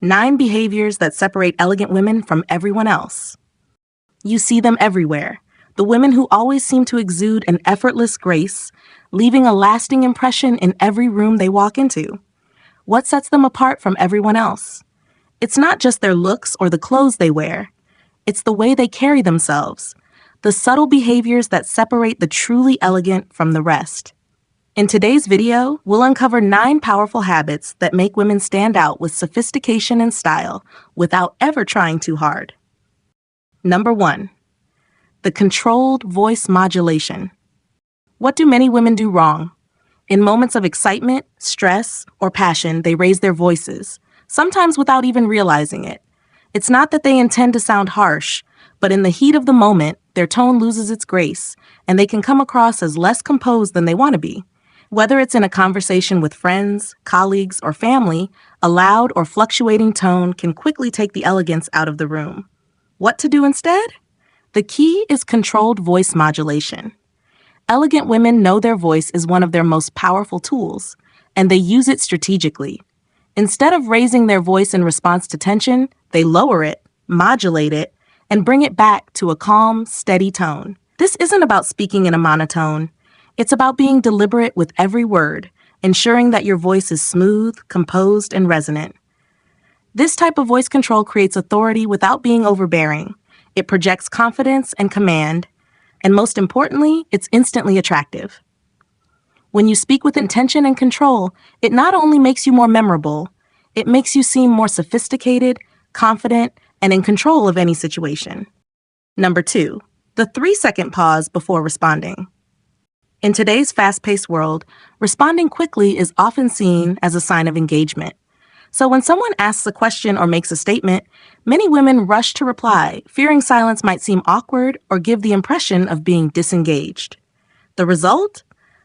9 behaviors that separate elegant women from everyone else. You see them everywhere. The women who always seem to exude an effortless grace, leaving a lasting impression in every room they walk into. What sets them apart from everyone else? It's not just their looks or the clothes they wear. It's the way they carry themselves, the subtle behaviors that separate the truly elegant from the rest. In today's video, we'll uncover 9 powerful habits that make women stand out with sophistication and style without ever trying too hard. Number 1. The controlled voice modulation. What do many women do wrong? In moments of excitement, stress, or passion, they raise their voices, sometimes without even realizing it. It's not that they intend to sound harsh, but in the heat of the moment, their tone loses its grace, and they can come across as less composed than they want to be. Whether it's in a conversation with friends, colleagues, or family, a loud or fluctuating tone can quickly take the elegance out of the room. What to do instead? The key is controlled voice modulation. Elegant women know their voice is one of their most powerful tools, and they use it strategically. Instead of raising their voice in response to tension, they lower it, modulate it, and bring it back to a calm, steady tone. This isn't about speaking in a monotone. It's about being deliberate with every word, ensuring that your voice is smooth, composed, and resonant. This type of voice control creates authority without being overbearing. It projects confidence and command, and most importantly, it's instantly attractive. When you speak with intention and control, it not only makes you more memorable, it makes you seem more sophisticated, confident, and in control of any situation. Number 2, the 3-second pause before responding. In today's fast-paced world, responding quickly is often seen as a sign of engagement. So when someone asks a question or makes a statement, many women rush to reply, fearing silence might seem awkward or give the impression of being disengaged. The result?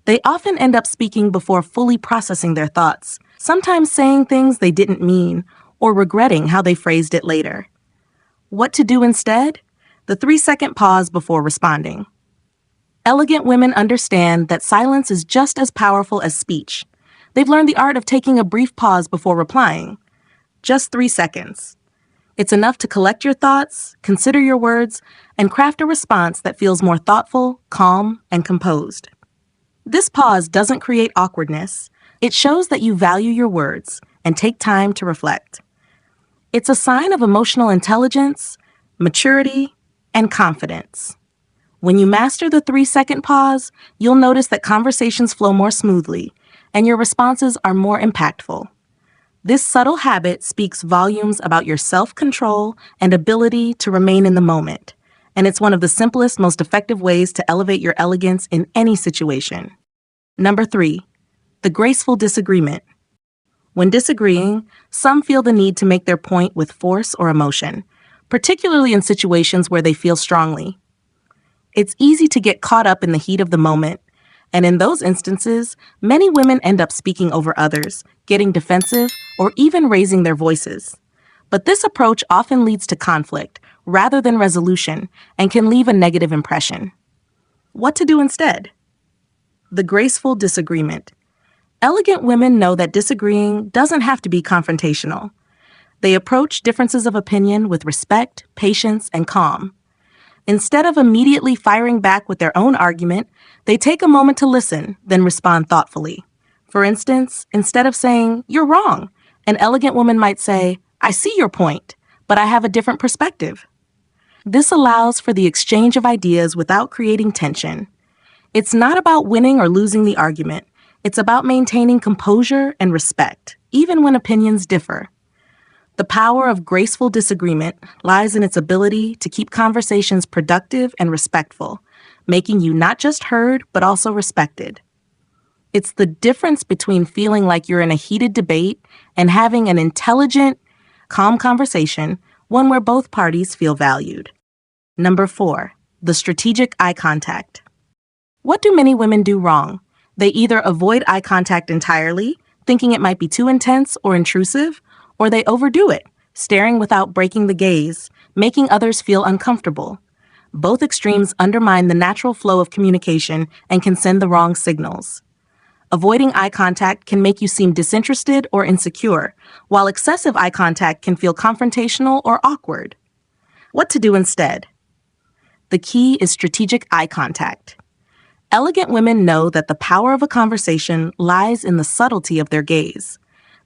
They often end up speaking before fully processing their thoughts, sometimes saying things they didn't mean or regretting how they phrased it later. What to do instead? The 3-second pause before responding. Elegant women understand that silence is just as powerful as speech. They've learned the art of taking a brief pause before replying. Just 3 seconds. It's enough to collect your thoughts, consider your words, and craft a response that feels more thoughtful, calm, and composed. This pause doesn't create awkwardness. It shows that you value your words and take time to reflect. It's a sign of emotional intelligence, maturity, and confidence. When you master the 3-second pause, you'll notice that conversations flow more smoothly and your responses are more impactful. This subtle habit speaks volumes about your self-control and ability to remain in the moment, and it's one of the simplest, most effective ways to elevate your elegance in any situation. Number 3, the graceful disagreement. When disagreeing, some feel the need to make their point with force or emotion, particularly in situations where they feel strongly. It's easy to get caught up in the heat of the moment, and in those instances, many women end up speaking over others, getting defensive, or even raising their voices. But this approach often leads to conflict rather than resolution and can leave a negative impression. What to do instead? The graceful disagreement. Elegant women know that disagreeing doesn't have to be confrontational. They approach differences of opinion with respect, patience, and calm. Instead of immediately firing back with their own argument, they take a moment to listen, then respond thoughtfully. For instance, instead of saying, "You're wrong," an elegant woman might say, "I see your point, but I have a different perspective." This allows for the exchange of ideas without creating tension. It's not about winning or losing the argument. It's about maintaining composure and respect, even when opinions differ. The power of graceful disagreement lies in its ability to keep conversations productive and respectful, making you not just heard, but also respected. It's the difference between feeling like you're in a heated debate and having an intelligent, calm conversation, one where both parties feel valued. Number 4, the strategic eye contact. What do many women do wrong? They either avoid eye contact entirely, thinking it might be too intense or intrusive, or they overdo it, staring without breaking the gaze, making others feel uncomfortable. Both extremes undermine the natural flow of communication and can send the wrong signals. Avoiding eye contact can make you seem disinterested or insecure, while excessive eye contact can feel confrontational or awkward. What to do instead? The key is strategic eye contact. Elegant women know that the power of a conversation lies in the subtlety of their gaze.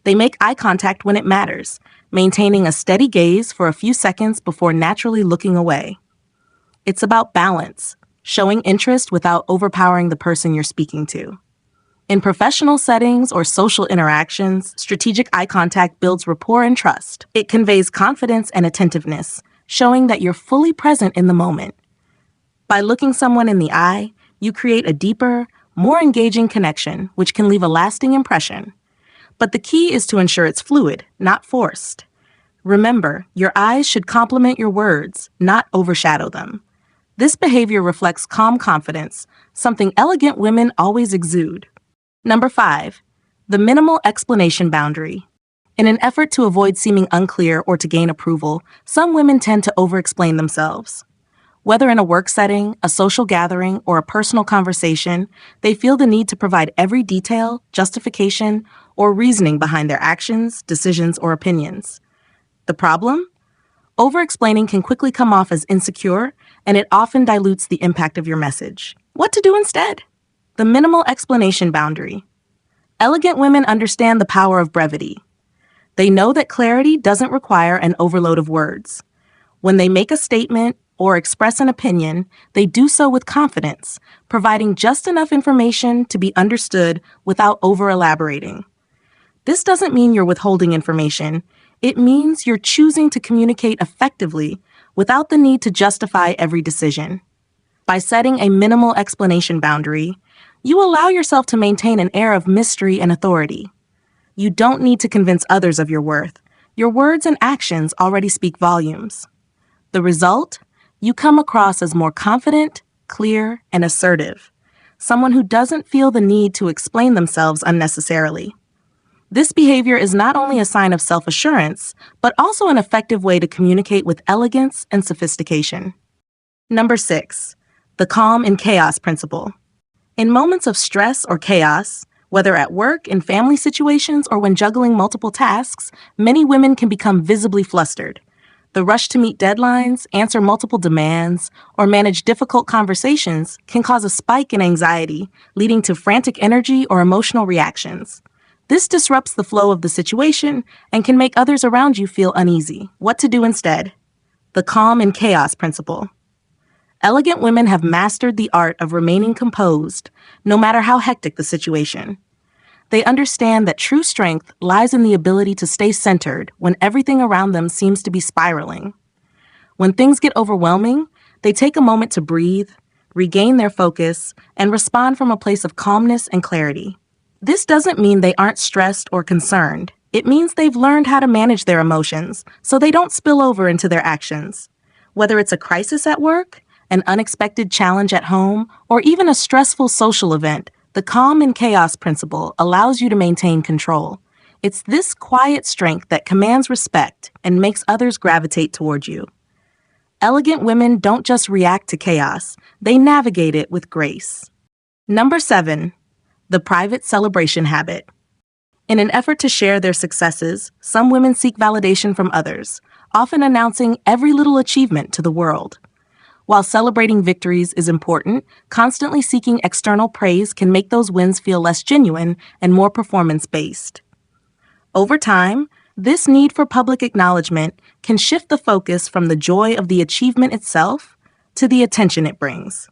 They make eye contact when it matters, maintaining a steady gaze for a few seconds before naturally looking away. It's about balance, showing interest without overpowering the person you're speaking to. In professional settings or social interactions, strategic eye contact builds rapport and trust. It conveys confidence and attentiveness, showing that you're fully present in the moment. By looking someone in the eye, you create a deeper, more engaging connection, which can leave a lasting impression. But the key is to ensure it's fluid, not forced. Remember, your eyes should complement your words, not overshadow them. This behavior reflects calm confidence, something elegant women always exude. Number 5, the minimal explanation boundary. In an effort to avoid seeming unclear or to gain approval, some women tend to over-explain themselves. Whether in a work setting, a social gathering, or a personal conversation, they feel the need to provide every detail, justification, or reasoning behind their actions, decisions, or opinions. The problem? Over-explaining can quickly come off as insecure, and it often dilutes the impact of your message. What to do instead? The minimal explanation boundary. Elegant women understand the power of brevity. They know that clarity doesn't require an overload of words. When they make a statement or express an opinion, they do so with confidence, providing just enough information to be understood without over-elaborating. This doesn't mean you're withholding information. It means you're choosing to communicate effectively without the need to justify every decision. By setting a minimal explanation boundary, you allow yourself to maintain an air of mystery and authority. You don't need to convince others of your worth. Your words and actions already speak volumes. The result? You come across as more confident, clear, and assertive, someone who doesn't feel the need to explain themselves unnecessarily. This behavior is not only a sign of self-assurance, but also an effective way to communicate with elegance and sophistication. Number 6, the calm in chaos principle. In moments of stress or chaos, whether at work, in family situations, or when juggling multiple tasks, many women can become visibly flustered. The rush to meet deadlines, answer multiple demands, or manage difficult conversations can cause a spike in anxiety, leading to frantic energy or emotional reactions. This disrupts the flow of the situation and can make others around you feel uneasy. What to do instead? The calm in chaos principle. Elegant women have mastered the art of remaining composed, no matter how hectic the situation. They understand that true strength lies in the ability to stay centered when everything around them seems to be spiraling. When things get overwhelming, they take a moment to breathe, regain their focus, and respond from a place of calmness and clarity. This doesn't mean they aren't stressed or concerned. It means they've learned how to manage their emotions so they don't spill over into their actions. Whether it's a crisis at work, an unexpected challenge at home, or even a stressful social event, the calm and chaos principle allows you to maintain control. It's this quiet strength that commands respect and makes others gravitate toward you. Elegant women don't just react to chaos, they navigate it with grace. Number 7, the private celebration habit. In an effort to share their successes, some women seek validation from others, often announcing every little achievement to the world. While celebrating victories is important, constantly seeking external praise can make those wins feel less genuine and more performance-based. Over time, this need for public acknowledgement can shift the focus from the joy of the achievement itself to the attention it brings.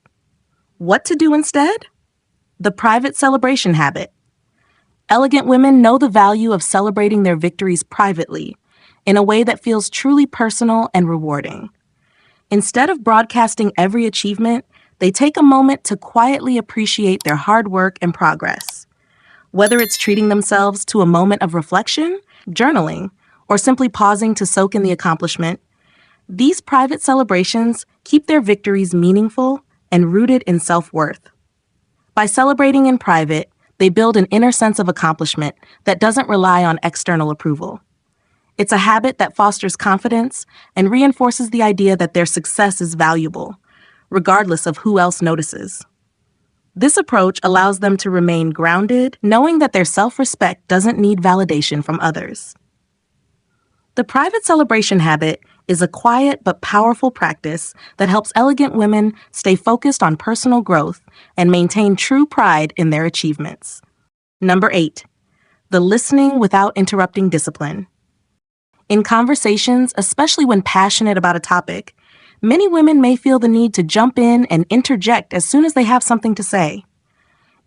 What to do instead? The private celebration habit. Elegant women know the value of celebrating their victories privately, in a way that feels truly personal and rewarding. Instead of broadcasting every achievement, they take a moment to quietly appreciate their hard work and progress. Whether it's treating themselves to a moment of reflection, journaling, or simply pausing to soak in the accomplishment, these private celebrations keep their victories meaningful and rooted in self-worth. By celebrating in private, they build an inner sense of accomplishment that doesn't rely on external approval. It's a habit that fosters confidence and reinforces the idea that their success is valuable, regardless of who else notices. This approach allows them to remain grounded, knowing that their self-respect doesn't need validation from others. The private celebration habit is a quiet but powerful practice that helps elegant women stay focused on personal growth and maintain true pride in their achievements. Number 8. The listening without interrupting discipline. In conversations, especially when passionate about a topic, many women may feel the need to jump in and interject as soon as they have something to say.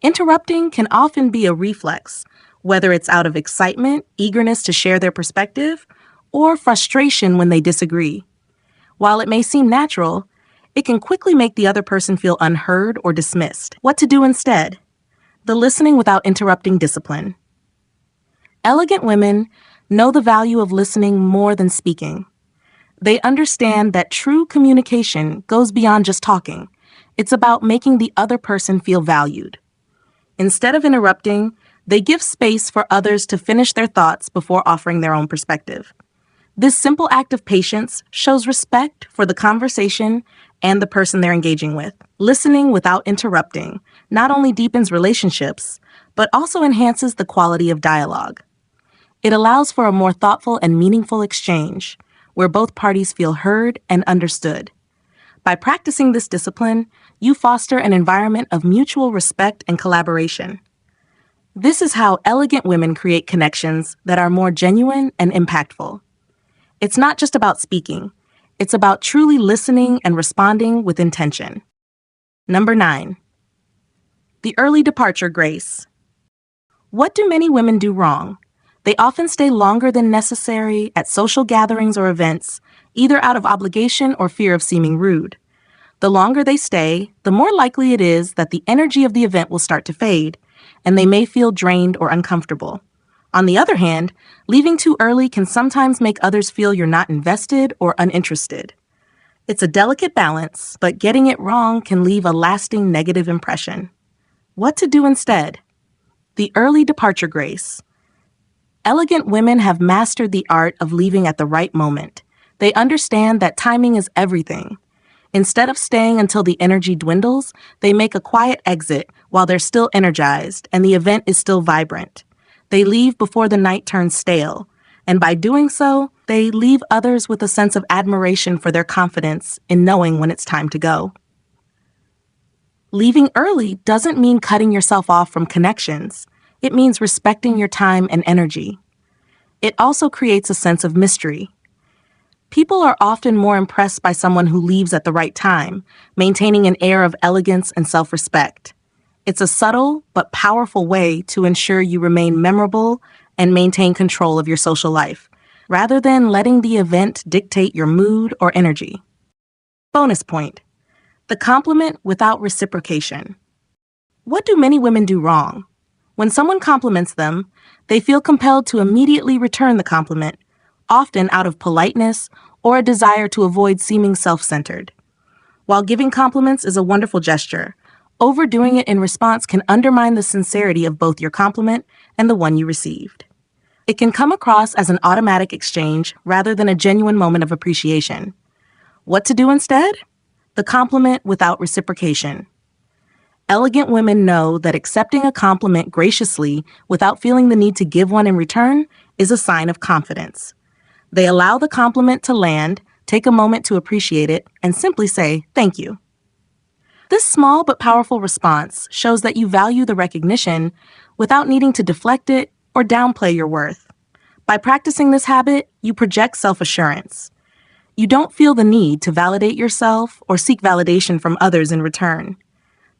Interrupting can often be a reflex, whether it's out of excitement, eagerness to share their perspective, or frustration when they disagree. While it may seem natural, it can quickly make the other person feel unheard or dismissed. What to do instead? The listening without interrupting discipline. Elegant women know the value of listening more than speaking. They understand that true communication goes beyond just talking. It's about making the other person feel valued. Instead of interrupting, they give space for others to finish their thoughts before offering their own perspective. This simple act of patience shows respect for the conversation and the person they're engaging with. Listening without interrupting not only deepens relationships, but also enhances the quality of dialogue. It allows for a more thoughtful and meaningful exchange, where both parties feel heard and understood. By practicing this discipline, you foster an environment of mutual respect and collaboration. This is how elegant women create connections that are more genuine and impactful. It's not just about speaking. It's about truly listening and responding with intention. Number 9. The early departure grace. What do many women do wrong? They often stay longer than necessary at social gatherings or events, either out of obligation or fear of seeming rude. The longer they stay, the more likely it is that the energy of the event will start to fade, and they may feel drained or uncomfortable. On the other hand, leaving too early can sometimes make others feel you're not invested or uninterested. It's a delicate balance, but getting it wrong can leave a lasting negative impression. What to do instead? The early departure grace. Elegant women have mastered the art of leaving at the right moment. They understand that timing is everything. Instead of staying until the energy dwindles, they make a quiet exit while they're still energized and the event is still vibrant. They leave before the night turns stale, and by doing so, they leave others with a sense of admiration for their confidence in knowing when it's time to go. Leaving early doesn't mean cutting yourself off from connections. It means respecting your time and energy. It also creates a sense of mystery. People are often more impressed by someone who leaves at the right time, maintaining an air of elegance and self-respect. It's a subtle but powerful way to ensure you remain memorable and maintain control of your social life, rather than letting the event dictate your mood or energy. Bonus point: the compliment without reciprocation. What do many women do wrong? When someone compliments them, they feel compelled to immediately return the compliment, often out of politeness or a desire to avoid seeming self-centered. While giving compliments is a wonderful gesture, overdoing it in response can undermine the sincerity of both your compliment and the one you received. It can come across as an automatic exchange rather than a genuine moment of appreciation. What to do instead? The compliment without reciprocation. Elegant women know that accepting a compliment graciously without feeling the need to give one in return is a sign of confidence. They allow the compliment to land, take a moment to appreciate it, and simply say, "Thank you." This small but powerful response shows that you value the recognition without needing to deflect it or downplay your worth. By practicing this habit, you project self-assurance. You don't feel the need to validate yourself or seek validation from others in return.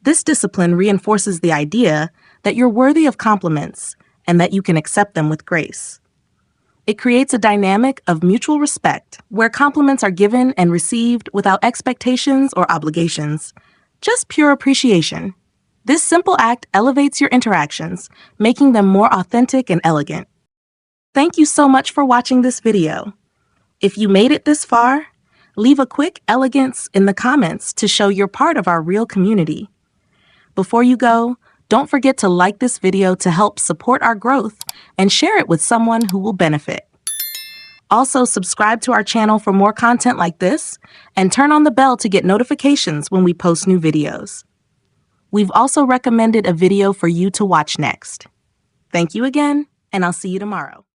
This discipline reinforces the idea that you're worthy of compliments and that you can accept them with grace. It creates a dynamic of mutual respect where compliments are given and received without expectations or obligations, just pure appreciation. This simple act elevates your interactions, making them more authentic and elegant. Thank you so much for watching this video. If you made it this far, leave a quick elegance in the comments to show you're part of our real community. Before you go, don't forget to like this video to help support our growth and share it with someone who will benefit. Also, subscribe to our channel for more content like this and turn on the bell to get notifications when we post new videos. We've also recommended a video for you to watch next. Thank you again, and I'll see you tomorrow.